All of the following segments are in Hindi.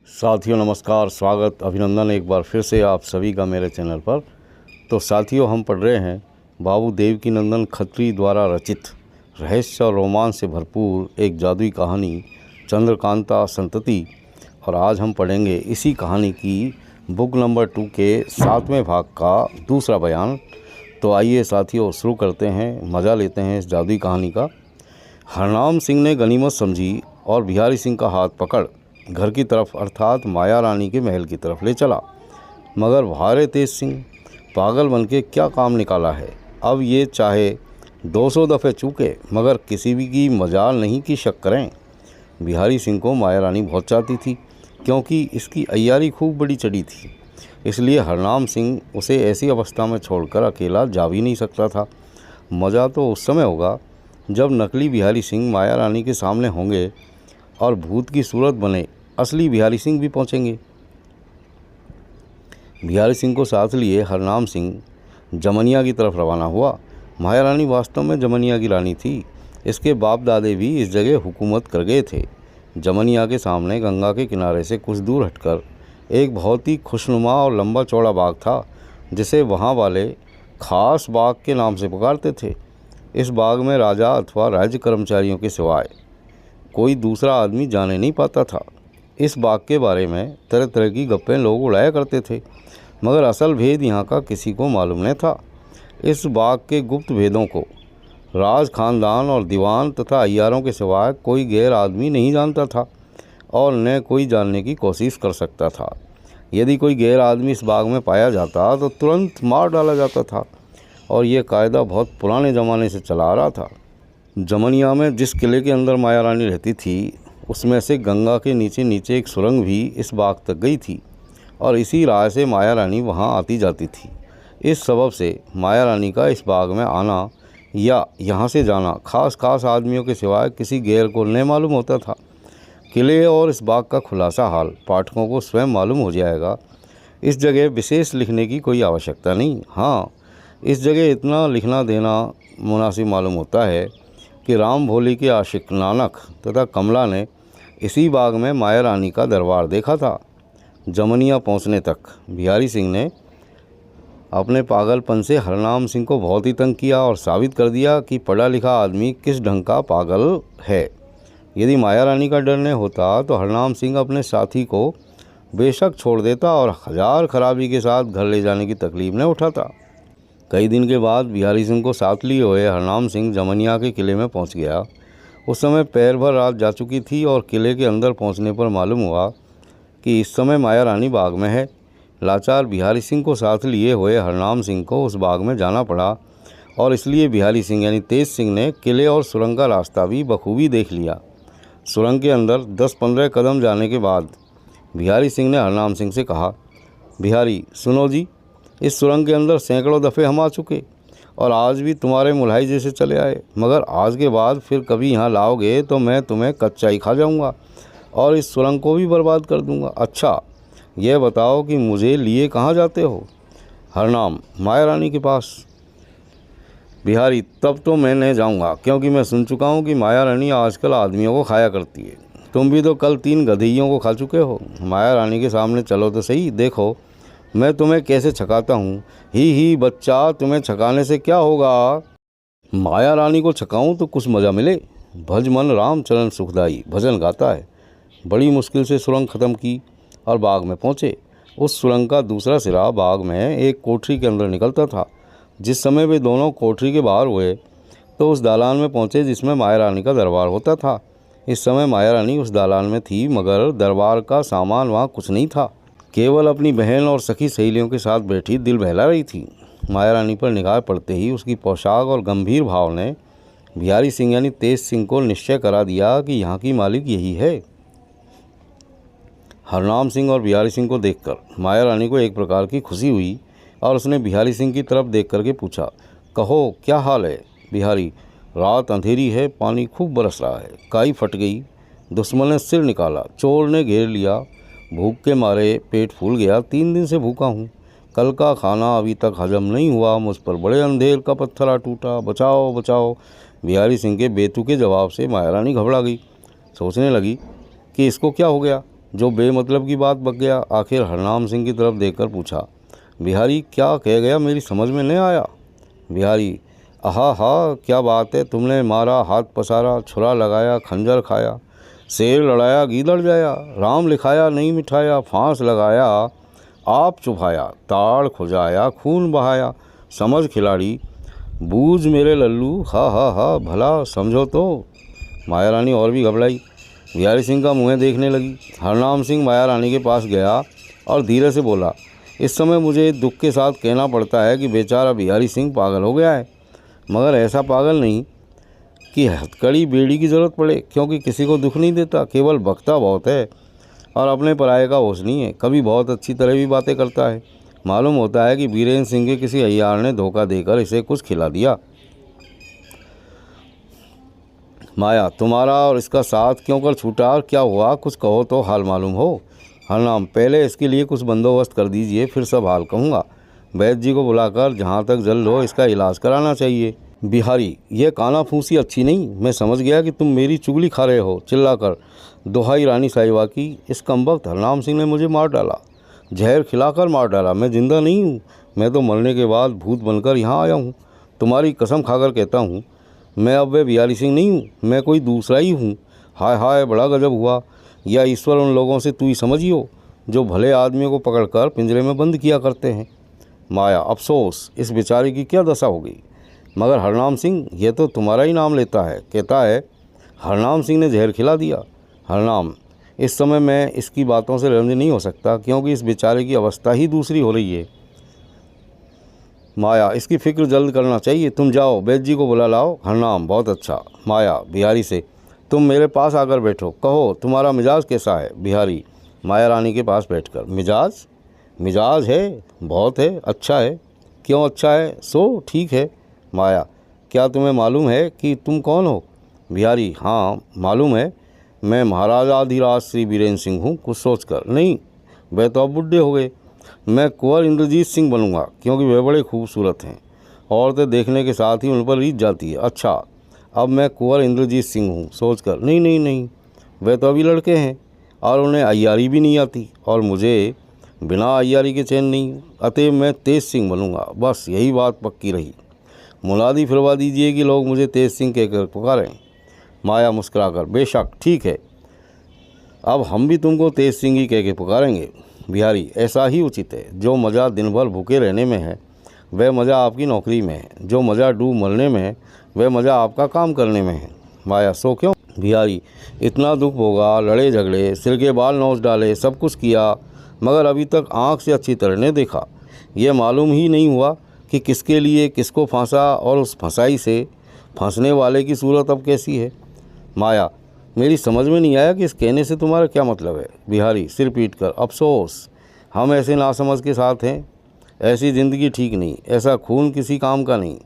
साथियों नमस्कार, स्वागत अभिनंदन एक बार फिर से आप सभी का मेरे चैनल पर। तो साथियों, हम पढ़ रहे हैं बाबू देवकीनंदन खत्री द्वारा रचित रहस्य और रोमांच से भरपूर एक जादुई कहानी चंद्रकांता संतति। और आज हम पढ़ेंगे इसी कहानी की बुक नंबर 2 के 7वें भाग का दूसरा बयान। तो आइए साथियों, शुरू करते हैं, मज़ा लेते हैं इस जादुई कहानी का। हरनाम सिंह ने गनीमत समझी और बिहारी सिंह का हाथ पकड़ घर की तरफ अर्थात माया रानी के महल की तरफ ले चला। मगर भारे तेज सिंह, पागल बनके क्या काम निकाला है। अब ये चाहे 200 दफ़े चूके मगर किसी भी की मजाल नहीं कि शक करें। बिहारी सिंह को माया रानी बहुत चाहती थी, क्योंकि इसकी अय्यारी खूब बड़ी चढ़ी थी। इसलिए हरनाम सिंह उसे ऐसी अवस्था में छोड़कर अकेला जा भी नहीं सकता था। मज़ा तो उस समय होगा जब नकली बिहारी सिंह माया रानी के सामने होंगे और भूत की सूरत बने असली बिहारी सिंह भी पहुंचेंगे। बिहारी सिंह को साथ लिए हरनाम सिंह जमनिया की तरफ रवाना हुआ। माया रानी वास्तव में जमनिया की रानी थी। इसके बाप दादे भी इस जगह हुकूमत कर गए थे। जमनिया के सामने गंगा के किनारे से कुछ दूर हटकर एक बहुत ही खुशनुमा और लंबा चौड़ा बाग था, जिसे वहाँ वाले खास बाग के नाम से पुकारते थे। इस बाग में राजा अथवा राज्य कर्मचारियों के सिवाय कोई दूसरा आदमी जाने नहीं पाता था। इस बाग के बारे में तरह तरह की गप्पें लोग उड़ाया करते थे, मगर असल भेद यहाँ का किसी को मालूम नहीं था। इस बाग के गुप्त भेदों को राज खानदान और दीवान तथा अय्यारों के सिवाय कोई गैर आदमी नहीं जानता था और न कोई जानने की कोशिश कर सकता था। यदि कोई गैर आदमी इस बाग में पाया जाता तो तुरंत मार डाला जाता था, और ये कायदा बहुत पुराने ज़माने से चला आ रहा था। जमनिया में जिस किले के अंदर माया रानी रहती थी, उसमें से गंगा के नीचे नीचे एक सुरंग भी इस बाग तक गई थी, और इसी राह से माया रानी वहाँ आती जाती थी। इस सबब से माया रानी का इस बाग में आना या यहाँ से जाना खास आदमियों के सिवाय किसी गैर को नहीं मालूम होता था। किले और इस बाग का खुलासा हाल पाठकों को स्वयं मालूम हो जाएगा। इस जगह विशेष लिखने की कोई आवश्यकता नहीं। हाँ, इस जगह इतना लिखना देना मुनासिब मालूम होता है कि राम भोली के आशिक नानक तथा कमला ने इसी बाग में माया रानी का दरबार देखा था। जमनिया पहुंचने तक बिहारी सिंह ने अपने पागलपन से हरनाम सिंह को बहुत ही तंग किया और साबित कर दिया कि पढ़ा लिखा आदमी किस ढंग का पागल है। यदि माया रानी का डर नहीं होता तो हरनाम सिंह अपने साथी को बेशक छोड़ देता और हजार खराबी के साथ घर ले जाने की तकलीफ न उठाता। कई दिन के बाद बिहारी सिंह को साथ लिए हुए हरनाम सिंह जमनिया के किले में पहुंच गया। उस समय पैर भर रात जा चुकी थी और किले के अंदर पहुंचने पर मालूम हुआ कि इस समय माया रानी बाग में है। लाचार बिहारी सिंह को साथ लिए हुए हरनाम सिंह को उस बाग में जाना पड़ा, और इसलिए बिहारी सिंह यानी तेज सिंह ने किले और सुरंग का रास्ता भी बखूबी देख लिया। सुरंग के अंदर 10-15 कदम जाने के बाद बिहारी सिंह ने हरनाम सिंह से कहा, बिहारी सुनो जी, इस सुरंग के अंदर सैकड़ों दफ़े हम आ चुके और आज भी तुम्हारे मुल्हाई जैसे चले आए, मगर आज के बाद फिर कभी यहाँ लाओगे तो मैं तुम्हें कच्चा ही खा जाऊँगा और इस सुरंग को भी बर्बाद कर दूँगा। अच्छा, यह बताओ कि मुझे लिए कहाँ जाते हो? हरनाम, माया रानी के पास। बिहारी, तब तो मैं नहीं जाऊँगा, क्योंकि मैं सुन चुका हूँ कि माया रानी आजकल आदमियों को खाया करती है। तुम भी तो कल 3 गधेइयों को खा चुके हो। माया रानी के सामने चलो तो सही, देखो मैं तुम्हें कैसे छकाता हूँ। ही बच्चा, तुम्हें छकाने से क्या होगा? माया रानी को छकाऊँ तो कुछ मज़ा मिले। भज मन रामचरण सुखदाई भजन गाता है। बड़ी मुश्किल से सुरंग ख़त्म की और बाग में पहुँचे। उस सुरंग का दूसरा सिरा बाग में एक कोठरी के अंदर निकलता था। जिस समय वे दोनों कोठरी के बाहर हुए तो उस दालान में पहुँचे जिसमें माया रानी का दरबार होता था। इस समय माया रानी उस दालान में थी, मगर दरबार का सामान वहाँ कुछ नहीं था। केवल अपनी बहन और सखी सहेलियों के साथ बैठी दिल बहला रही थी। माया रानी पर निगाह पड़ते ही उसकी पोशाक और गंभीर भाव ने बिहारी सिंह यानी तेज सिंह को निश्चय करा दिया कि यहाँ की मालिक यही है। हरनाम सिंह और बिहारी सिंह को देखकर माया रानी को एक प्रकार की खुशी हुई और उसने बिहारी सिंह की तरफ देख करके पूछा, कहो क्या हाल है? बिहारी, रात अंधेरी है, पानी खूब बरस रहा है, काई फट गई, दुश्मन ने सिर निकाला, चोर ने घेर लिया, भूख के मारे पेट फूल गया, 3 दिन से भूखा हूँ, कल का खाना अभी तक हजम नहीं हुआ, मुझ पर बड़े अंधेर का पत्थर आ टूटा, बचाओ बचाओ। बिहारी सिंह के बेतुके जवाब से माया रानी घबरा गई। सोचने लगी कि इसको क्या हो गया। जो बेमतलब की बात बक गया। आखिर हरनाम सिंह की तरफ देखकर पूछा, बिहारी क्या कह गया, मेरी समझ में नहीं आया। बिहारी, आहा हा, क्या बात है, तुमने मारा, हाथ पसारा, छुरा लगाया, खंजर खाया, शेर लड़ाया, गीदड़ जाया, राम लिखाया नहीं मिठाया, फांस लगाया आप चुभाया, ताड़ खुजाया, खून बहाया, समझ खिलाड़ी, बूझ मेरे लल्लू, हा हा हा, भला समझो तो। माया रानी और भी घबराई, बिहारी सिंह का मुँह देखने लगी। हरनाम सिंह माया रानी के पास गया और धीरे से बोला, इस समय मुझे दुख के साथ कहना पड़ता है कि बेचारा बिहारी सिंह पागल हो गया है, मगर ऐसा पागल नहीं कि हथकड़ी बेड़ी की ज़रूरत पड़े, क्योंकि किसी को दुख नहीं देता, केवल बकता बहुत है और अपने पराये का होश नहीं है। कभी बहुत अच्छी तरह भी बातें करता है। मालूम होता है कि बीरेंद्र सिंह के किसी अय्यार ने धोखा देकर इसे कुछ खिला दिया। माया, तुम्हारा और इसका साथ क्यों कर छूटा और क्या हुआ, कुछ कहो तो हाल मालूम हो। हरनाम, पहले इसके लिए कुछ बंदोबस्त कर दीजिए, फिर सब हाल कहूँगा। वैद्य जी को बुलाकर जहाँ तक जल्द हो इसका इलाज कराना चाहिए। बिहारी, ये काना फूंसी अच्छी नहीं, मैं समझ गया कि तुम मेरी चुगली खा रहे हो। चिल्लाकर दोहाई रानी साहिबा की, इस कमबख्त हरनाम सिंह ने मुझे मार डाला, जहर खिलाकर मार डाला। मैं जिंदा नहीं हूँ, मैं तो मरने के बाद भूत बनकर यहाँ आया हूँ। तुम्हारी कसम खाकर कहता हूँ, मैं अब वे बिहारी सिंह नहीं हूँ, मैं कोई दूसरा ही हूँ। हाय हाय, बड़ा गजब हुआ। या ईश्वर उन लोगों से तू ही समझियो जो भले आदमियों को पकड़कर पिंजरे में बंद किया करते हैं। माया, अफसोस, इस बेचारे की क्या दशा हो गई। मगर हरनाम सिंह, ये तो तुम्हारा ही नाम लेता है, कहता है हरनाम सिंह ने जहर खिला दिया। हरनाम, इस समय मैं इसकी बातों से रंज नहीं हो सकता, क्योंकि इस बेचारे की अवस्था ही दूसरी हो रही है। माया, इसकी फिक्र जल्द करना चाहिए, तुम जाओ वैद्य जी को बुला लाओ। हरनाम, बहुत अच्छा। माया बिहारी से, तुम मेरे पास आकर बैठो, कहो तुम्हारा मिजाज कैसा है। बिहारी माया रानी के पास बैठकर, मिजाज है, बहुत है, अच्छा है। क्यों अच्छा है, सो ठीक है। माया, क्या तुम्हें मालूम है कि तुम कौन हो। बिहारी, हाँ मालूम है, मैं महाराजाधिराज श्री बीरेंद्र सिंह हूँ। कुछ सोचकर, नहीं वे तो अब बुढ़े हो गए, मैं कुंवर इंद्रजीत सिंह बनूंगा, क्योंकि वे बड़े खूबसूरत हैं, औरतें देखने के साथ ही उन पर रीझ जाती है। अच्छा, अब मैं कुंवर इंद्रजीत सिंह हूँ। सोचकर, नहीं नहीं नहीं, वे तो अभी लड़के हैं और उन्हें अय्यारी भी नहीं आती, और मुझे बिना अय्यारी के चैन नहीं, अतएव मैं तेज सिंह बनूंगा। बस यही बात पक्की रही। मुनादी फिरवा दीजिए कि लोग मुझे तेज सिंह कहकर पुकारें। माया मुस्कुराकर, बेशक, ठीक है, अब हम भी तुमको तेज सिंह ही कह के पुकारेंगे। बिहारी, ऐसा ही उचित है। जो मज़ा दिन भर भूखे रहने में है वह मज़ा आपकी नौकरी में है, जो मज़ा डूब मरने में है वह मज़ा आपका काम करने में है। माया, सो क्यों। बिहारी, इतना दुख भोगा, लड़े झगड़े, सिर के बाल नोच डाले, सब कुछ किया, मगर अभी तक आँख से अच्छी तरह नहीं देखा। यह मालूम ही नहीं हुआ कि किसके लिए किसको फांसा, और उस फंसाई से फंसने वाले की सूरत अब कैसी है। माया, मेरी समझ में नहीं आया कि इस कहने से तुम्हारा क्या मतलब है। बिहारी सिर पीट कर, अफसोस, हम ऐसे नासमझ के साथ हैं। ऐसी ज़िंदगी ठीक नहीं, ऐसा खून किसी काम का नहीं।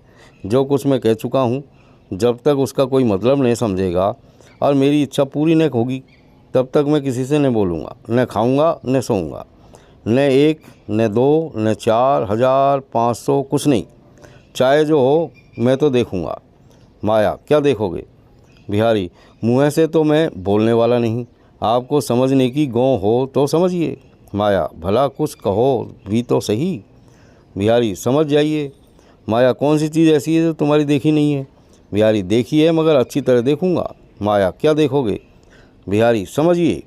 जो कुछ मैं कह चुका हूँ, जब तक उसका कोई मतलब नहीं समझेगा और मेरी इच्छा पूरी न होगी, तब तक मैं किसी से न बोलूँगा, न खाऊँगा, न सोऊंगा, न 1, न 2, न 4, 1000, 500, कुछ नहीं। चाहे जो हो, मैं तो देखूँगा। माया, क्या देखोगे। बिहारी, मुँह से तो मैं बोलने वाला नहीं, आपको समझने की गौ हो तो समझिए। माया, भला कुछ कहो भी तो सही। बिहारी, समझ जाइए। माया, कौन सी चीज़ ऐसी है जो तुम्हारी देखी नहीं है। बिहारी, देखी है, मगर अच्छी तरह देखूंगा। माया, क्या देखोगे। बिहारी, समझिए।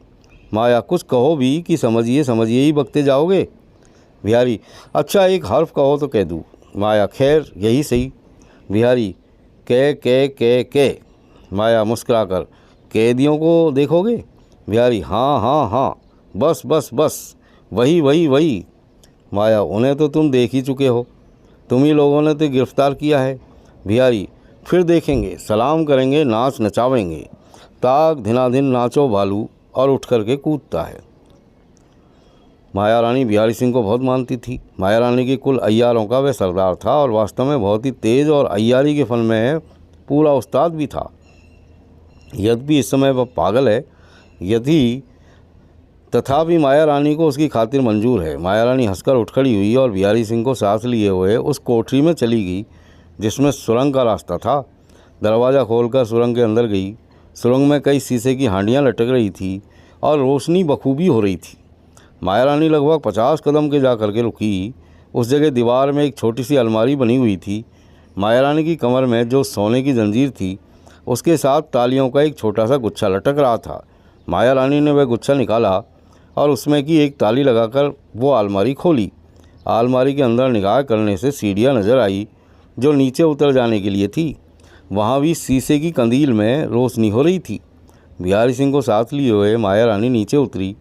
माया, कुछ कहो भी कि समझिए समझिए ही बकते जाओगे। बिहारी, अच्छा एक हर्फ कहो तो कह दूँ। माया, खैर यही सही। बिहारी, कै। माया मुस्कुराकर, कैदियों को देखोगे। बिहारी, हाँ हाँ हाँ, बस बस बस, वही। माया, उन्हें तो तुम देख ही चुके हो, तुम ही लोगों ने तो गिरफ्तार किया है। बिहारी, फिर देखेंगे, सलाम करेंगे, नाच नचावेंगे। ताक धिनाधिन नाचो भालू, और उठ करके कूदता है। माया रानी बिहारी सिंह को बहुत मानती थी। माया रानी के कुल अय्यारों का वह सरदार था, और वास्तव में बहुत ही तेज और अय्यारी के फन में पूरा उस्ताद भी था। यद्यपि इस समय वह पागल है, तथापि माया रानी को उसकी खातिर मंजूर है। माया रानी हंसकर उठ खड़ी हुई और बिहारी सिंह को साथ लिए हुए उस कोठरी में चली गई जिसमें सुरंग का रास्ता था। दरवाज़ा खोलकर सुरंग के अंदर गई। सुरंग में कई शीशे की हांडियाँ लटक रही थी और रोशनी बखूबी हो रही थी। माया रानी लगभग 50 कदम के जा कर के रुकी। उस जगह दीवार में एक छोटी सी अलमारी बनी हुई थी। माया रानी की कमर में जो सोने की जंजीर थी, उसके साथ तालियों का एक छोटा सा गुच्छा लटक रहा था। माया रानी ने वह गुच्छा निकाला और उसमें की एक ताली लगाकर वो अलमारी खोली। अलमारी के अंदर निगाह करने से सीढ़ियाँ नज़र आई जो नीचे उतर जाने के लिए थी। वहाँ भी शीशे की कंदील में रोशनी हो रही थी। बिहारी सिंह को साथ लिए हुए माया रानी नीचे उतरी।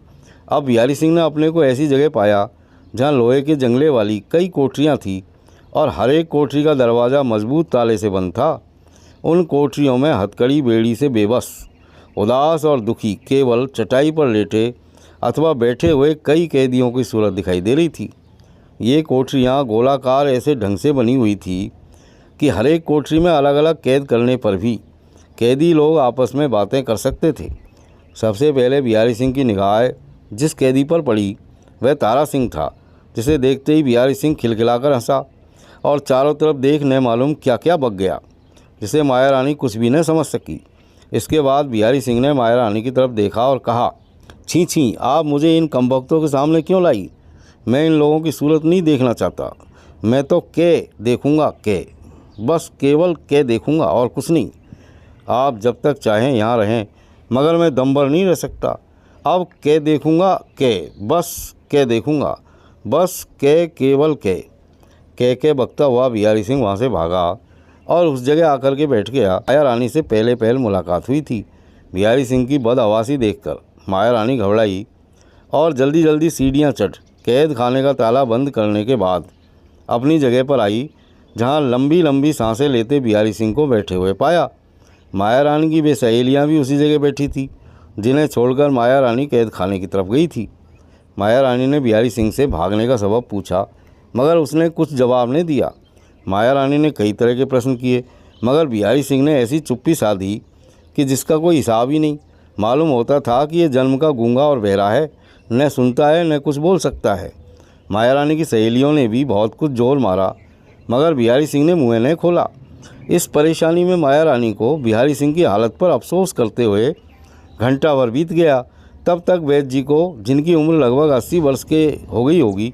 अब बिहारी सिंह ने अपने को ऐसी जगह पाया जहाँ लोहे के जंगले वाली कई कोठरियाँ थीं और हर एक कोठरी का दरवाज़ा मजबूत ताले से बंद था। उन कोठरियों में हथकड़ी बेड़ी से बेबस, उदास और दुखी केवल चटाई पर लेटे अथवा बैठे हुए कई कैदियों की सूरत दिखाई दे रही थी। ये कोठरियाँ गोलाकार ऐसे ढंग से बनी हुई थी कि हर एक कोठरी में अलग अलग कैद करने पर भी कैदी लोग आपस में बातें कर सकते थे। सबसे पहले बिहारी सिंह की निगाह जिस कैदी पर पड़ी वह तारा सिंह था, जिसे देखते ही बिहारी सिंह खिलखिलाकर हंसा और चारों तरफ देख न मालूम क्या क्या बक गया, जिसे माया रानी कुछ भी न समझ सकी। इसके बाद बिहारी सिंह ने माया रानी की तरफ देखा और कहा, छी छी, आप मुझे इन कमबख्तों के सामने क्यों लाई? मैं इन लोगों की सूरत नहीं देखना चाहता। मैं तो के देखूंगा, के, बस केवल के देखूंगा और कुछ नहीं। आप जब तक चाहें यहाँ रहें, मगर मैं दम भर नहीं रह सकता। अब के देखूंगा, के, बस के देखूंगा, बस के, केवल के बकता हुआ बिहारी सिंह वहाँ से भागा और उस जगह आकर के बैठ गया। माया रानी से पहले पहल मुलाकात हुई थी। बिहारी सिंह की बदहवासी देखकर माया रानी घबराई और जल्दी जल्दी सीढ़ियाँ चढ़ कैद खाने का ताला बंद करने के बाद अपनी जगह पर आई, जहाँ लंबी लंबी सांसें लेते बिहारी सिंह को बैठे हुए पाया। माया रानी की वे सहेलियाँ भी उसी जगह बैठी थी जिन्हें छोड़कर माया रानी कैद खाने की तरफ गई थी। माया रानी ने बिहारी सिंह से भागने का सबब पूछा, मगर उसने कुछ जवाब नहीं दिया। माया रानी ने कई तरह के प्रश्न किए, मगर बिहारी सिंह ने ऐसी चुप्पी साधी कि जिसका कोई हिसाब ही नहीं। मालूम होता था कि ये जन्म का गूंगा और बहरा है, न सुनता है न कुछ बोल सकता है। माया रानी की सहेलियों ने भी बहुत कुछ जोर मारा, मगर बिहारी सिंह ने मुँह नहीं खोला। इस परेशानी में माया रानी को बिहारी सिंह की हालत पर अफसोस करते हुए घंटा भर बीत गया। तब तक वैद्य जी को, जिनकी उम्र लगभग 80 वर्ष के हो गई होगी,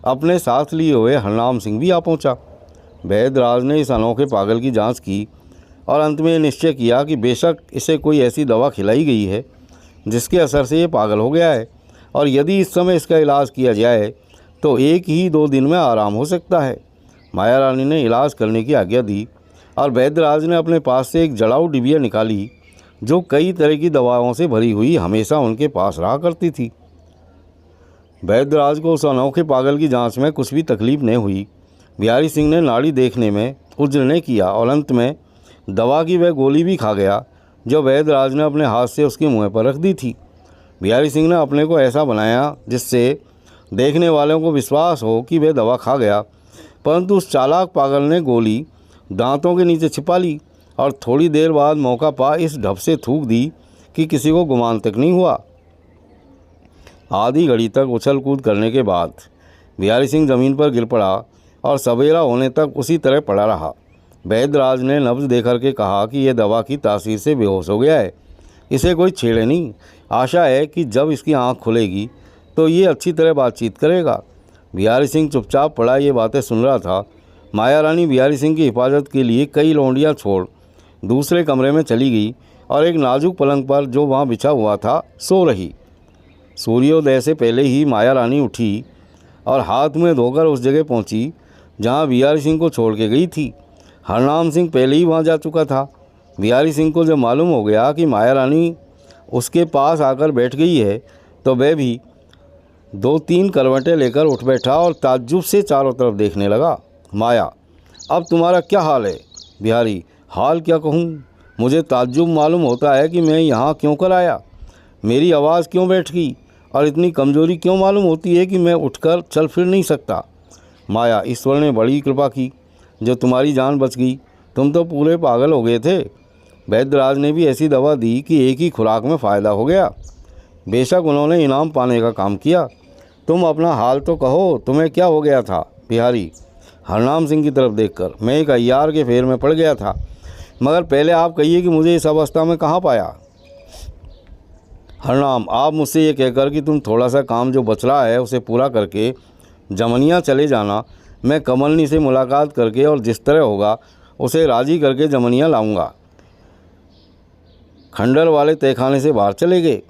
अपने साथ लिए हुए हरनाम सिंह भी आ पहुंचा। वैद्यराज ने इस अनोखे पागल की जांच की और अंत में निश्चय किया कि बेशक इसे कोई ऐसी दवा खिलाई गई है जिसके असर से ये पागल हो गया है, और यदि इस समय इसका इलाज किया जाए तो 1 ही 2 दिन में आराम हो सकता है। माया रानी ने इलाज करने की आज्ञा दी और वैद्यराज ने अपने पास से एक जड़ाऊ डिबिया निकाली जो कई तरह की दवाओं से भरी हुई हमेशा उनके पास रहा करती थी। वैद्यराज को उस अनोखे पागल की जांच में कुछ भी तकलीफ नहीं हुई। बिहारी सिंह ने नाड़ी देखने में उज्र नहीं किया और अंत में दवा की वह गोली भी खा गया जो वैद्यराज ने अपने हाथ से उसके मुंह पर रख दी थी। बिहारी सिंह ने अपने को ऐसा बनाया जिससे देखने वालों को विश्वास हो कि वह दवा खा गया, परंतु उस चालाक पागल ने गोली दांतों के नीचे छिपा ली और थोड़ी देर बाद मौका पा इस ढप से थूक दी कि किसी को गुमान तक नहीं हुआ। आधी घड़ी तक उछल कूद करने के बाद बिहारी सिंह ज़मीन पर गिर पड़ा और सवेरा होने तक उसी तरह पड़ा रहा। वैद्यराज ने नब्ज देकर के कहा कि यह दवा की तासीर से बेहोश हो गया है, इसे कोई छेड़े नहीं। आशा है कि जब इसकी आंख खुलेगी तो ये अच्छी तरह बातचीत करेगा। बिहारी सिंह चुपचाप पड़ा ये बातें सुन रहा था। माया रानी बिहारी सिंह की हिफाजत के लिए कई लौंडियाँ छोड़ दूसरे कमरे में चली गई और एक नाजुक पलंग पर जो वहाँ बिछा हुआ था सो रही। सूर्योदय से पहले ही माया रानी उठी और हाथ मुँह धोकर उस जगह पहुँची जहाँ बिहारी सिंह को छोड़ के गई थी। हरनाम सिंह पहले ही वहाँ जा चुका था। बिहारी सिंह को जब मालूम हो गया कि माया रानी उसके पास आकर बैठ गई है तो वह भी 2-3 करवटें लेकर उठ बैठा और ताज्जुब से चारों तरफ देखने लगा। माया, अब तुम्हारा क्या हाल है? बिहारी, हाल क्या कहूँ, मुझे ताज्जुब मालूम होता है कि मैं यहाँ क्यों कर आया। मेरी आवाज़ क्यों बैठ गई और इतनी कमज़ोरी क्यों मालूम होती है कि मैं उठकर चल फिर नहीं सकता। माया, ईश्वर ने बड़ी कृपा की जो तुम्हारी जान बच गई, तुम तो पूरे पागल हो गए थे। वैद्यराज ने भी ऐसी दवा दी कि एक ही खुराक में फ़ायदा हो गया। बेशक उन्होंने इनाम पाने का काम किया। तुम अपना हाल तो कहो, तुम्हें क्या हो गया था? बिहारी, हरनाम सिंह की तरफ देखकर, मैं एक अय्यार के फेर में पड़ गया था, मगर पहले आप कहिए कि मुझे इस अवस्था में कहाँ पाया। हरनाम, आप मुझसे ये कहकर कि तुम थोड़ा सा काम जो बच रहा है उसे पूरा करके जमनिया चले जाना, मैं कमलनी से मुलाकात करके और जिस तरह होगा उसे राज़ी करके जमनिया लाऊंगा। खंडर वाले तहखाने से बाहर चले गए,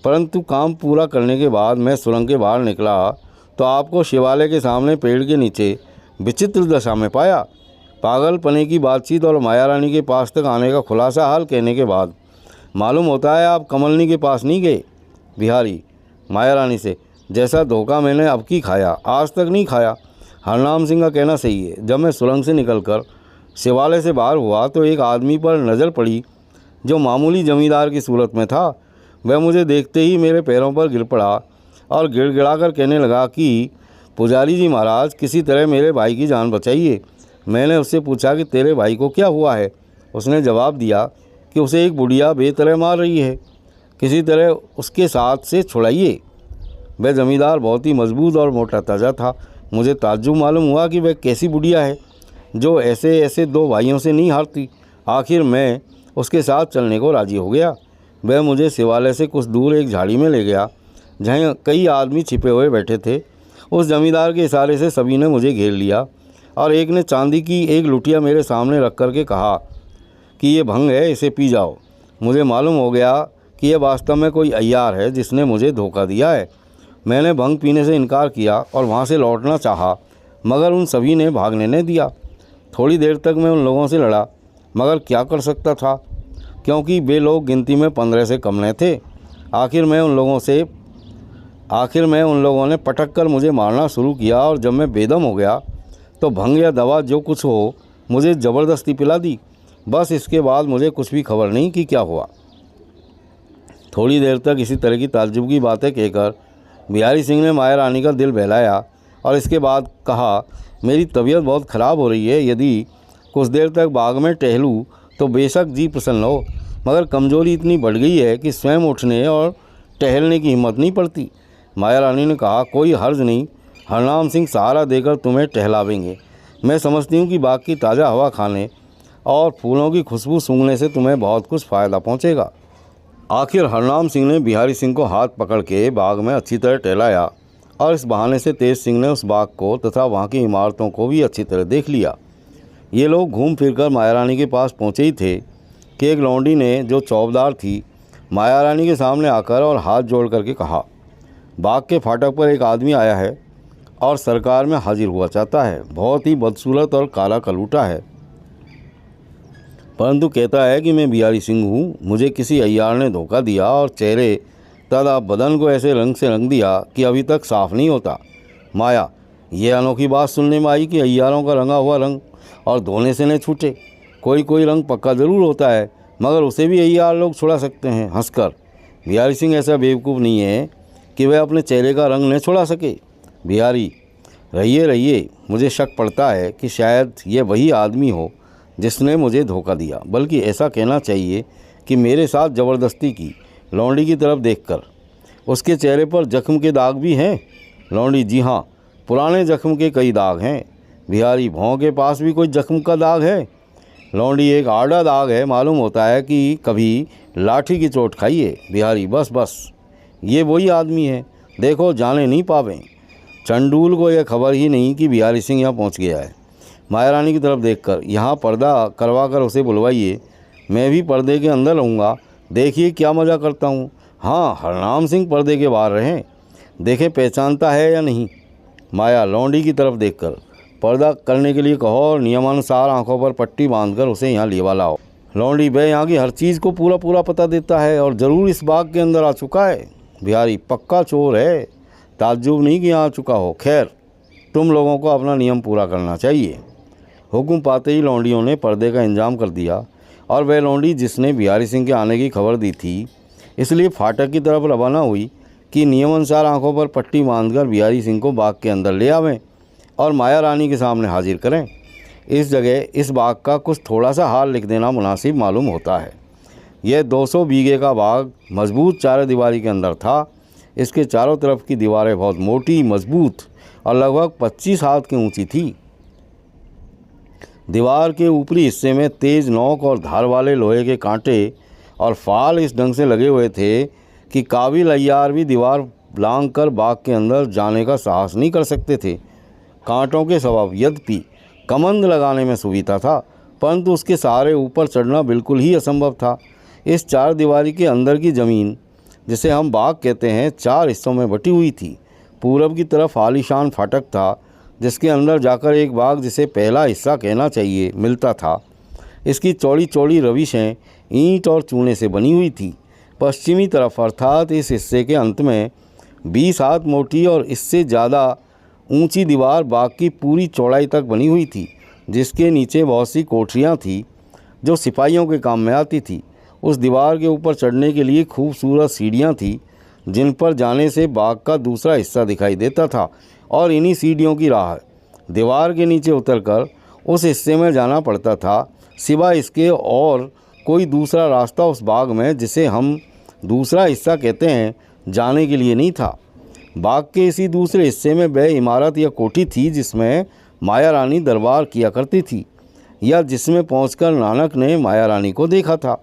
परंतु काम पूरा करने के बाद मैं सुरंग के बाहर निकला तो आपको शिवालय के सामने पेड़ के नीचे विचित्र दशा में पाया। पागलपने की बातचीत और माया रानी के पास तक आने का खुलासा हाल कहने के बाद मालूम होता है आप कमलनी के पास नहीं गए। बिहारी माया रानी से, जैसा धोखा मैंने अब की खाया आज तक नहीं खाया। हरनाम सिंह का कहना सही है। जब मैं सुरंग से निकलकर शिवालय से बाहर हुआ तो एक आदमी पर नज़र पड़ी जो मामूली जमींदार की सूरत में था। वह मुझे देखते ही मेरे पैरों पर गिर पड़ा और गिड़गिड़ा कर कहने लगा कि पुजारी जी महाराज, किसी तरह मेरे भाई की जान बचाइए। मैंने उससे पूछा कि तेरे भाई को क्या हुआ है। उसने जवाब दिया कि उसे एक बुढ़िया बेतरह मार रही है, किसी तरह उसके साथ से छुड़ाइए। वह जमींदार बहुत ही मजबूत और मोटा ताज़ा था। मुझे ताज्जुब मालूम हुआ कि वह कैसी बुढ़िया है जो ऐसे ऐसे दो भाइयों से नहीं हारती। आखिर मैं उसके साथ चलने को राज़ी हो गया। वह मुझे शिवालय से कुछ दूर एक झाड़ी में ले गया जहाँ कई आदमी छिपे हुए बैठे थे। उस जमींदार के इशारे से सभी ने मुझे घेर लिया और एक ने चांदी की एक लुटिया मेरे सामने रख कर के कहा कि ये भंग है, इसे पी जाओ। मुझे मालूम हो गया कि यह वास्तव में कोई अय्यार है जिसने मुझे धोखा दिया है। मैंने भंग पीने से इनकार किया और वहाँ से लौटना चाहा, मगर उन सभी ने भागने नहीं दिया। थोड़ी देर तक मैं उन लोगों से लड़ा, मगर क्या कर सकता था क्योंकि वे लोग गिनती में 15 से कम नहीं थे। आखिर में उन लोगों ने पटक कर मुझे मारना शुरू किया और जब मैं बेदम हो गया तो भंग या दवा जो कुछ हो मुझे ज़बरदस्ती पिला दी। बस इसके बाद मुझे कुछ भी खबर नहीं कि क्या हुआ। थोड़ी देर तक इसी तरह की ताज्जुब की बातें कहकर बिहारी सिंह ने माया रानी का दिल बहलाया और इसके बाद कहा, मेरी तबीयत बहुत ख़राब हो रही है, यदि कुछ देर तक बाग में टहलूँ तो बेशक जी प्रसन्न हो, मगर कमज़ोरी इतनी बढ़ गई है कि स्वयं उठने और टहलने की हिम्मत नहीं पड़ती। माया रानी ने कहा, कोई हर्ज नहीं, हरनाम सिंह सहारा देकर तुम्हें टहलावेंगे। मैं समझती हूँ कि बाग की ताज़ा हवा खाने और फूलों की खुशबू सूंघने से तुम्हें बहुत कुछ फ़ायदा पहुँचेगा। आखिर हरनाम सिंह ने बिहारी सिंह को हाथ पकड़ के बाग में अच्छी तरह टहलाया और इस बहाने से तेज सिंह ने उस बाग को तथा वहाँ की इमारतों को भी अच्छी तरह देख लिया। ये लोग घूम फिरकर माया रानी के पास पहुँचे ही थे कि एक लौंडी ने, जो चौबदार थी, माया रानी के सामने आकर और हाथ जोड़ करके कहा, बाग के फाटक पर एक आदमी आया है और सरकार में हाजिर हुआ चाहता है। बहुत ही बदसूरत और काला कलूटा है, परंतु कहता है कि मैं बिहारी सिंह हूँ। मुझे किसी अय्यार ने धोखा दिया और चेहरे तथा बदन को ऐसे रंग से रंग दिया कि अभी तक साफ नहीं होता। माया, ये अनोखी बात सुनने में आई कि अय्यारों का रंगा हुआ रंग और धोने से न छूटे। कोई रंग पक्का ज़रूर होता है, मगर उसे भी अय्यार लोग छुड़ा सकते हैं। हंसकर, बिहारी सिंह ऐसा बेवकूफ़ नहीं है कि वह अपने चेहरे का रंग न छुड़ा सके। बिहारी, रहिए, मुझे शक पड़ता है कि शायद ये वही आदमी हो जिसने मुझे धोखा दिया, बल्कि ऐसा कहना चाहिए कि मेरे साथ ज़बरदस्ती की। लौंडी की तरफ देखकर, उसके चेहरे पर जख्म के दाग भी हैं। लौंडी, जी हाँ, पुराने जख्म के कई दाग हैं। बिहारी, भौं के पास भी कोई जख्म का दाग है? लौंडी, एक आड़ा दाग है, मालूम होता है कि कभी लाठी की चोट खाई है। बिहारी, बस ये वही आदमी है, देखो जाने नहीं पावे। चंडूल को यह खबर ही नहीं कि बिहारी सिंह यहाँ पहुँच गया है। माया रानी की तरफ देखकर, यहाँ पर्दा करवा कर उसे बुलवाइए, मैं भी पर्दे के अंदर रहूँगा, देखिए क्या मज़ा करता हूँ। हाँ, हरनाम सिंह पर्दे के बाहर रहें, देखें पहचानता है या नहीं। माया लौंडी की तरफ देखकर, पर्दा करने के लिए कहो और नियमानुसार आंखों पर पट्टी बांधकर उसे यहाँ लेवा लाओ। लौंडी, वह यहाँ की हर चीज़ को पूरा पता देता है और ज़रूर इस बाग के अंदर आ चुका है। बिहारी, पक्का चोर है, ताज्जुब नहीं कि यहाँ आ चुका हो। खैर, तुम लोगों को अपना नियम पूरा करना चाहिए। हुक्म पाते ही लौंडियों ने पर्दे का इंतजाम कर दिया और वह लौंडी जिसने बिहारी सिंह के आने की खबर दी थी, इसलिए फाटक की तरफ रवाना हुई कि नियमानुसार आंखों पर पट्टी बांधकर बिहारी सिंह को बाग के अंदर ले आवें और माया रानी के सामने हाजिर करें। इस जगह इस बाग का कुछ थोड़ा सा हाल लिख देना मुनासिब मालूम होता है। यह 200 बीघे का बाग मजबूत चारदीवारी के अंदर था। इसके चारों तरफ की दीवारें बहुत मोटी, मजबूत और लगभग 25 हाथ की ऊंची थी। दीवार के ऊपरी हिस्से में तेज नोक और धार वाले लोहे के कांटे और फाल इस ढंग से लगे हुए थे कि काबिल अय्यार भी दीवार लांघ कर बाग के अंदर जाने का साहस नहीं कर सकते थे। कांटों के सबब यद्यपि कमंद लगाने में सुविधा था, परंतु उसके सहारे ऊपर चढ़ना बिल्कुल ही असंभव था। इस चार दीवारी के अंदर की ज़मीन, जिसे हम बाग कहते हैं, 4 हिस्सों में बटी हुई थी। पूरब की तरफ आलीशान फाटक था, जिसके अंदर जाकर एक बाग, जिसे पहला हिस्सा कहना चाहिए, मिलता था। इसकी चौड़ी चौड़ी रविशें ईंट और चूने से बनी हुई थी। पश्चिमी तरफ अर्थात इस हिस्से के अंत में 20 हाथ मोटी और इससे ज़्यादा ऊंची दीवार बाग की पूरी चौड़ाई तक बनी हुई थी, जिसके नीचे बहुत सी कोठरियाँ थीं जो सिपाहियों के काम में आती थी। उस दीवार के ऊपर चढ़ने के लिए खूबसूरत सीढ़ियाँ थीं, जिन पर जाने से बाग का दूसरा हिस्सा दिखाई देता था, और इन्हीं सीढ़ियों की राह दीवार के नीचे उतरकर उस हिस्से में जाना पड़ता था। सिवाय इसके और कोई दूसरा रास्ता उस बाग में, जिसे हम दूसरा हिस्सा कहते हैं, जाने के लिए नहीं था। बाग के इसी दूसरे हिस्से में वह इमारत या कोठी थी जिसमें माया रानी दरबार किया करती थी, या जिसमें पहुंचकर नानक ने माया रानी को देखा था।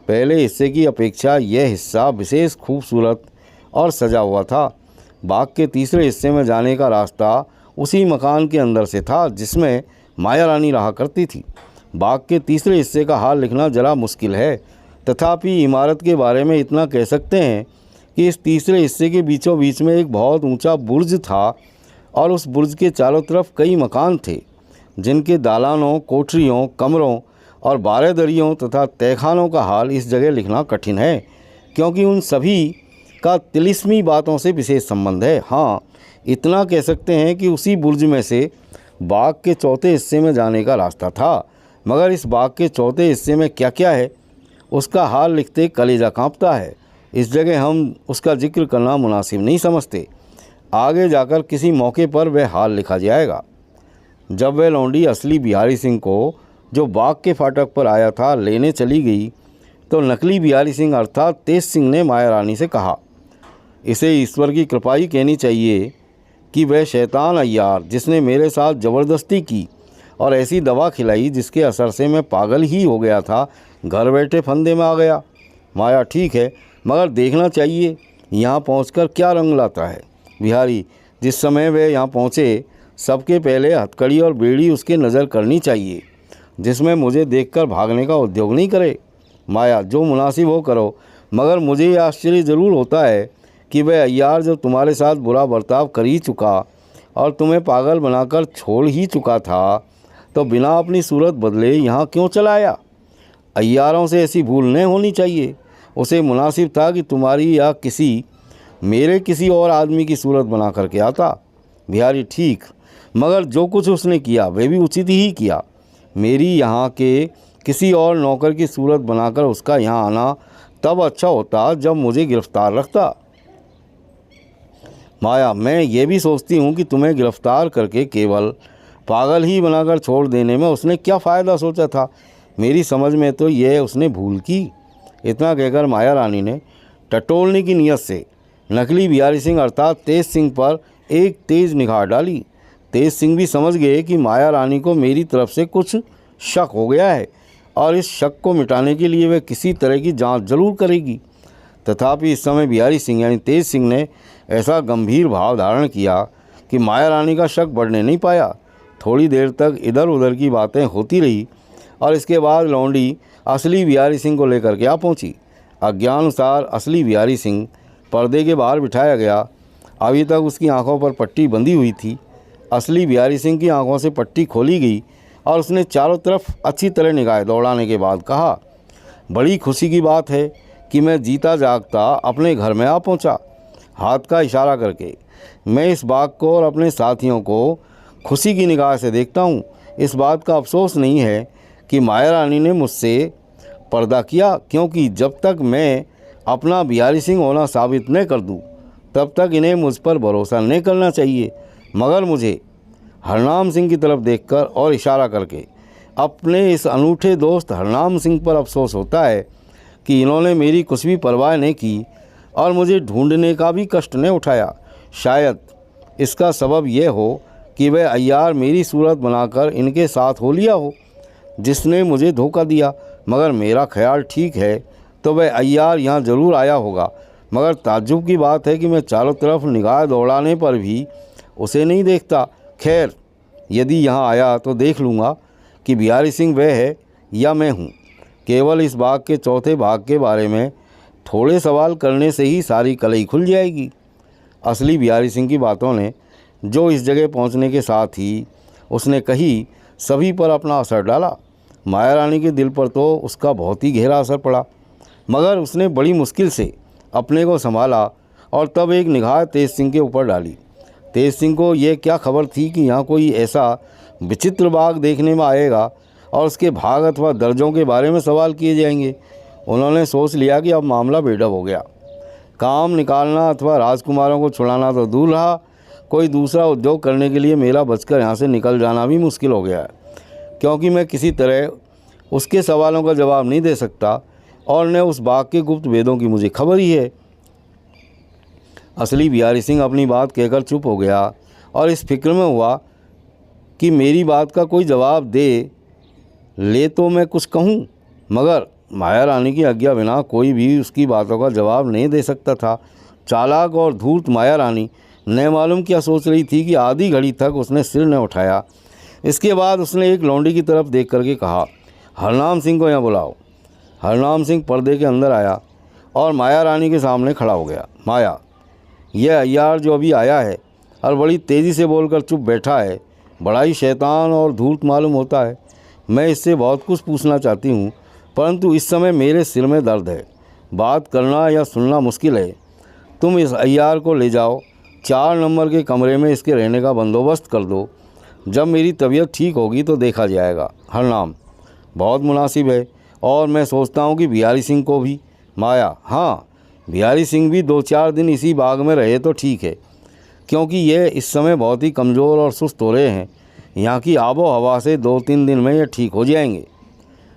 पहले हिस्से की अपेक्षा यह हिस्सा विशेष खूबसूरत और सजा हुआ था। बाग के तीसरे हिस्से में जाने का रास्ता उसी मकान के अंदर से था जिसमें माया रानी रहा करती थी। बाग के तीसरे हिस्से का हाल लिखना जरा मुश्किल है, तथापि इमारत के बारे में इतना कह सकते हैं कि इस तीसरे हिस्से के बीचों बीच में एक बहुत ऊंचा बुर्ज था, और उस बुर्ज के चारों तरफ कई मकान थे, जिनके दालानों, कोठरियों, कमरों और बारहदरियों तथा तहखानों का हाल इस जगह लिखना कठिन है, क्योंकि उन सभी का तिलिस्मी बातों से विशेष संबंध है। हाँ, इतना कह सकते हैं कि उसी बुर्ज में से बाग के चौथे हिस्से में जाने का रास्ता था, मगर इस बाग के चौथे हिस्से में क्या क्या है, उसका हाल लिखते कलेजा कांपता है। इस जगह हम उसका जिक्र करना मुनासिब नहीं समझते। आगे जाकर किसी मौके पर वह हाल लिखा जाएगा। जब वह लौंडी असली बिहारी सिंह को, जो बाग के फाटक पर आया था, लेने चली गई, तो नकली बिहारी सिंह अर्थात तेज सिंह ने माया रानी से कहा, इसे ईश्वर की कृपा ही कहनी चाहिए कि वह शैतान अय्यार, जिसने मेरे साथ ज़बरदस्ती की और ऐसी दवा खिलाई जिसके असर से मैं पागल ही हो गया था, घर बैठे फंदे में आ गया। माया ठीक है, मगर देखना चाहिए यहाँ पहुंचकर क्या रंग लाता है। बिहारी, जिस समय वे यहाँ पहुँचे, सबके पहले हथकड़ी और बेड़ी उसके नज़र करनी चाहिए, जिसमें मुझे देखकर भागने का उद्योग नहीं करे। माया, जो मुनासिब हो करो, मगर मुझे ये आश्चर्य ज़रूर होता है कि वह अय्यार जो तुम्हारे साथ बुरा बर्ताव कर ही चुका और तुम्हें पागल बनाकर छोड़ ही चुका था, तो बिना अपनी सूरत बदले यहाँ क्यों चला आया। अय्यारों से ऐसी भूल नहीं होनी चाहिए। उसे मुनासिब था कि तुम्हारी या मेरे किसी और आदमी की सूरत बना करके आता। बिहारी, ठीक, मगर जो कुछ उसने किया वह भी उचित ही किया। मेरी यहाँ के किसी और नौकर की सूरत बनाकर उसका यहाँ आना तब अच्छा होता जब मुझे गिरफ्तार रखता। माया, मैं ये भी सोचती हूँ कि तुम्हें गिरफ्तार करके केवल पागल ही बनाकर छोड़ देने में उसने क्या फ़ायदा सोचा था। मेरी समझ में तो यह उसने भूल की। इतना कहकर माया रानी ने टटोलने की नीयत से नकली बिहारी सिंह अर्थात तेज सिंह पर एक तेज़ निगाह डाली। तेज सिंह भी समझ गए कि माया रानी को मेरी तरफ से कुछ शक हो गया है, और इस शक को मिटाने के लिए वे किसी तरह की जांच जरूर करेगी। तथापि इस समय बिहारी सिंह यानी तेज सिंह ने ऐसा गंभीर भाव धारण किया कि माया रानी का शक बढ़ने नहीं पाया। थोड़ी देर तक इधर उधर की बातें होती रही, और इसके बाद लौंडी असली बिहारी सिंह को लेकर के आ पहुंची। अज्ञानुसार असली बिहारी सिंह पर्दे के बाहर बिठाया गया। अभी तक उसकी आंखों पर पट्टी बंधी हुई थी। असली बिहारी सिंह की आंखों से पट्टी खोली गई और उसने चारों तरफ अच्छी तरह निगाहें दौड़ाने के बाद कहा, बड़ी खुशी की बात है कि मैं जीता जागता अपने घर में आ पहुंचा। हाथ का इशारा करके मैं इस बाग को और अपने साथियों को खुशी की निगाह से देखता हूँ। इस बात का अफसोस नहीं है कि माया रानी ने मुझसे पर्दा किया, क्योंकि जब तक मैं अपना बिहारी सिंह होना साबित न कर दूँ तब तक इन्हें मुझ पर भरोसा नहीं करना चाहिए। मगर मुझे हरनाम सिंह की तरफ देखकर और इशारा करके अपने इस अनूठे दोस्त हरनाम सिंह पर अफसोस होता है कि इन्होंने मेरी कुछ भी परवाह नहीं की और मुझे ढूंढने का भी कष्ट नहीं उठाया। शायद इसका सबब यह हो कि वह अय्यार मेरी सूरत बनाकर इनके साथ हो लिया हो, जिसने मुझे धोखा दिया। मगर मेरा ख्याल ठीक है तो वह अय्यार यहाँ ज़रूर आया होगा। मगर ताज्जुब की बात है कि मैं चारों तरफ निगाह दौड़ाने पर भी उसे नहीं देखता। खैर, यदि यहाँ आया तो देख लूँगा कि बिहारी सिंह वह है या मैं हूँ। केवल इस बाग के चौथे भाग के बारे में थोड़े सवाल करने से ही सारी कलई खुल जाएगी। असली बिहारी सिंह की बातों ने जो इस जगह पहुँचने के साथ ही उसने कही, सभी पर अपना असर डाला। माया रानी के दिल पर तो उसका बहुत ही गहरा असर पड़ा, मगर उसने बड़ी मुश्किल से अपने को संभाला और तब एक निगाह तेज सिंह के ऊपर डाली। तेज सिंह को ये क्या खबर थी कि यहाँ कोई ऐसा विचित्र बाग देखने में आएगा और उसके भाग अथवा दर्जों के बारे में सवाल किए जाएंगे। उन्होंने सोच लिया कि अब मामला बेढब हो गया। काम निकालना अथवा राजकुमारों को छुड़ाना तो दूर रहा, कोई दूसरा उद्योग करने के लिए मेरा बचकर यहाँ से निकल जाना भी मुश्किल हो गया है, क्योंकि मैं किसी तरह उसके सवालों का जवाब नहीं दे सकता और न उस बाग के गुप्त वेदों की मुझे खबर ही है। असली बिहारी सिंह अपनी बात कहकर चुप हो गया और इस फिक्र में हुआ कि मेरी बात का कोई जवाब दे ले तो मैं कुछ कहूँ, मगर माया रानी की आज्ञा बिना कोई भी उसकी बातों का जवाब नहीं दे सकता था। चालाक और धूर्त माया रानी न मालूम क्या सोच रही थी कि आधी घड़ी तक उसने सिर न उठाया। इसके बाद उसने एक लौंडी की तरफ देख करके कहा, हरनाम सिंह को यहाँ बुलाओ। हरनाम सिंह पर्दे के अंदर आया और माया रानी के सामने खड़ा हो गया। माया, यह अय्यार जो अभी आया है और बड़ी तेज़ी से बोलकर चुप बैठा है, बड़ा ही शैतान और धूर्त मालूम होता है। मैं इससे बहुत कुछ पूछना चाहती हूँ, परंतु इस समय मेरे सिर में दर्द है, बात करना या सुनना मुश्किल है। तुम इस अय्यार को ले जाओ, 4 नंबर के कमरे में इसके रहने का बंदोबस्त कर दो। जब मेरी तबीयत ठीक होगी तो देखा जाएगा। हरनाम, बहुत मुनासिब है, और मैं सोचता हूँ कि बिहारी सिंह को भी। माया, हाँ, बिहारी सिंह भी 2-4 दिन इसी बाग में रहे तो ठीक है, क्योंकि ये इस समय बहुत ही कमज़ोर और सुस्त हो रहे हैं। यहाँ की आबो हवा से 2-3 दिन में ये ठीक हो जाएंगे।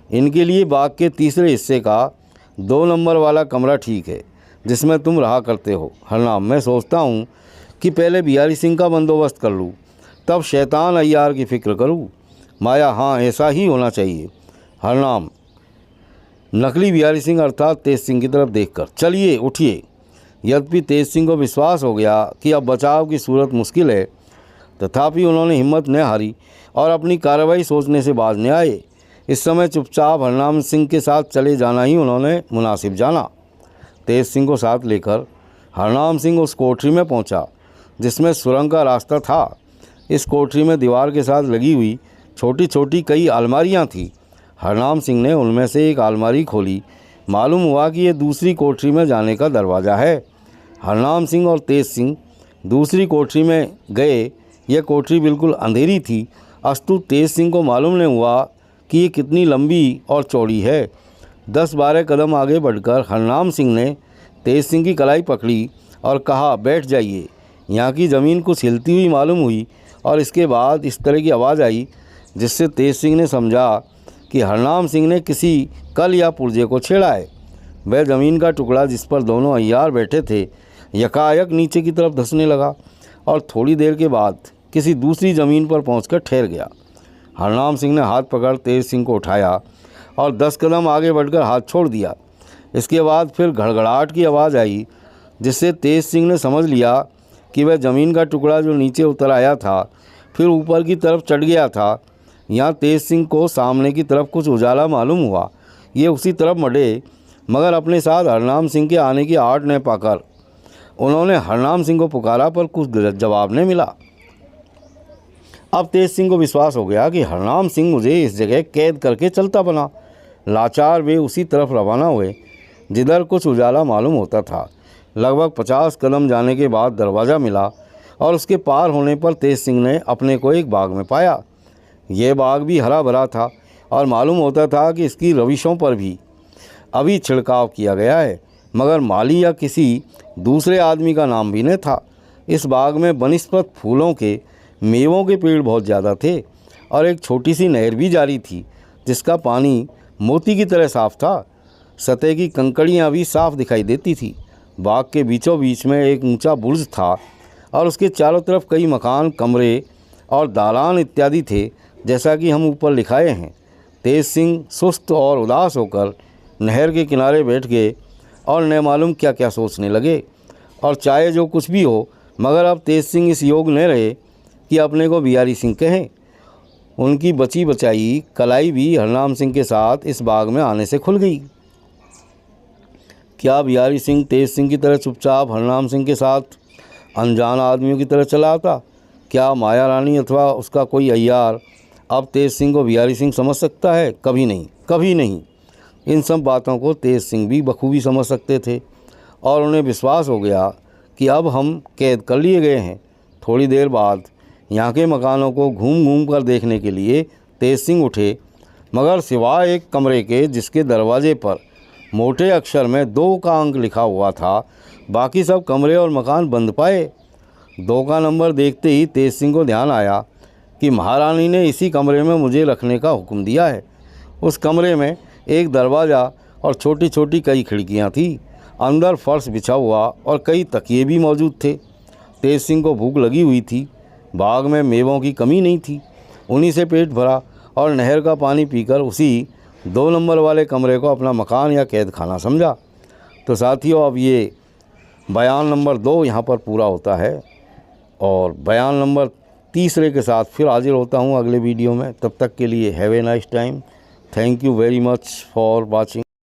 इनके लिए बाग के तीसरे हिस्से का 2 नंबर वाला कमरा ठीक है, जिसमें तुम रहा करते हो। हरनाम, मैं सोचता हूँ कि पहले बिहारी सिंह का बंदोबस्त कर लूँ, तब शैतान अय्यार की फ़िक्र करूँ। माया, हाँ, ऐसा ही होना चाहिए। हरनाम नकली बिहारी सिंह अर्थात तेज सिंह की तरफ देखकर, चलिए उठिए। यद्यपि तेज सिंह को विश्वास हो गया कि अब बचाव की सूरत मुश्किल है, तथापि उन्होंने हिम्मत न हारी और अपनी कार्रवाई सोचने से बाज न आए। इस समय चुपचाप हरनाम सिंह के साथ चले जाना ही उन्होंने मुनासिब जाना। तेज सिंह को साथ लेकर हरनाम सिंह उस कोठरी में पहुंचा जिसमें सुरंग का रास्ता था। इस कोठरी में दीवार के साथ लगी हुई छोटी छोटी कई अलमारियां थीं। हरनाम सिंह ने उनमें से एक अलमारी खोली। मालूम हुआ कि यह दूसरी कोठरी में जाने का दरवाज़ा है। हरनाम सिंह और तेज सिंह दूसरी कोठरी में गए। यह कोठरी बिल्कुल अंधेरी थी, अस्तु तेज सिंह को मालूम नहीं हुआ कि ये कितनी लंबी और चौड़ी है। 10-12 कदम आगे बढ़कर हरनाम सिंह ने तेज सिंह की कलाई पकड़ी और कहा, बैठ जाइए। यहाँ की ज़मीन कुछ हिलती हुई मालूम हुई और इसके बाद इस तरह की आवाज़ आई जिससे तेज सिंह ने समझा कि हरनाम सिंह ने किसी कल या पुर्जे को छेड़ा है। वह ज़मीन का टुकड़ा जिस पर दोनों अय्यार बैठे थे यकायक नीचे की तरफ धंसने लगा और थोड़ी देर के बाद किसी दूसरी ज़मीन पर पहुंचकर ठहर गया। हरनाम सिंह ने हाथ पकड़ तेज सिंह को उठाया और 10 कदम आगे बढ़कर हाथ छोड़ दिया। इसके बाद फिर घड़घड़ाहट की आवाज़ आई जिससे तेज सिंह ने समझ लिया कि वह ज़मीन का टुकड़ा जो नीचे उतर आया था फिर ऊपर की तरफ चढ़ गया था। यहाँ तेज सिंह को सामने की तरफ कुछ उजाला मालूम हुआ। ये उसी तरफ मढ़े, मगर अपने साथ हरनाम सिंह के आने की आड़ न पाकर उन्होंने हरनाम सिंह को पुकारा पर कुछ जवाब नहीं मिला। अब तेज सिंह को विश्वास हो गया कि हरनाम सिंह मुझे इस जगह कैद करके चलता बना। लाचार वे उसी तरफ रवाना हुए जिधर कुछ उजाला मालूम होता था। लगभग 50 कदम जाने के बाद दरवाज़ा मिला और उसके पार होने पर तेज सिंह ने अपने को एक बाग में पाया। यह बाग भी हरा भरा था और मालूम होता था कि इसकी रविशों पर भी अभी छिड़काव किया गया है, मगर माली या किसी दूसरे आदमी का नाम भी नहीं था। इस बाग में बनिस्पत फूलों के मेवों के पेड़ बहुत ज़्यादा थे और एक छोटी सी नहर भी जारी थी जिसका पानी मोती की तरह साफ़ था। सतह की कंकड़ियाँ भी साफ दिखाई देती थी। बाग के बीचों बीच में एक ऊंचा बुर्ज था और उसके चारों तरफ कई मकान, कमरे और दालान इत्यादि थे, जैसा कि हम ऊपर लिखाए हैं। तेज सिंह सुस्त और उदास होकर नहर के किनारे बैठ गए। और न मालूम क्या क्या सोचने लगे। और चाहे जो कुछ भी हो, मगर अब तेज सिंह इस योग न रहे कि अपने को बिहारी सिंह कहें। उनकी बची बचाई कलाई भी हरनाम सिंह के साथ इस बाग में आने से खुल गई। क्या बिहारी सिंह तेज सिंह की तरह चुपचाप हरनाम सिंह के साथ अनजान आदमियों की तरह चला आता? क्या माया रानी अथवा उसका कोई अय्यार अब तेज सिंह को बिहारी सिंह समझ सकता है? कभी नहीं, कभी नहीं। इन सब बातों को तेज सिंह भी बखूबी समझ सकते थे और उन्हें विश्वास हो गया कि अब हम कैद कर लिए गए हैं। थोड़ी देर बाद यहाँ के मकानों को घूम घूम कर देखने के लिए तेज सिंह उठे, मगर सिवाय एक कमरे के जिसके दरवाजे पर मोटे अक्षर में 2 का अंक लिखा हुआ था, बाकी सब कमरे और मकान बंद पाए। 2 का नंबर देखते ही तेज सिंह को ध्यान आया कि महारानी ने इसी कमरे में मुझे रखने का हुक्म दिया है। उस कमरे में एक दरवाज़ा और छोटी छोटी कई खिड़कियां थी। अंदर फर्श बिछा हुआ और कई तकिए भी मौजूद थे। तेज सिंह को भूख लगी हुई थी। बाग में मेवों की कमी नहीं थी। उन्हीं से पेट भरा और नहर का पानी पीकर उसी 2 नंबर वाले कमरे को अपना मकान या कैद खाना समझा। तो साथियों, अब ये बयान नंबर 2 यहाँ पर पूरा होता है और बयान नंबर 3 के साथ फिर हाजिर होता हूँ अगले वीडियो में। तब तक के लिए have a nice time. Thank you very much for watching.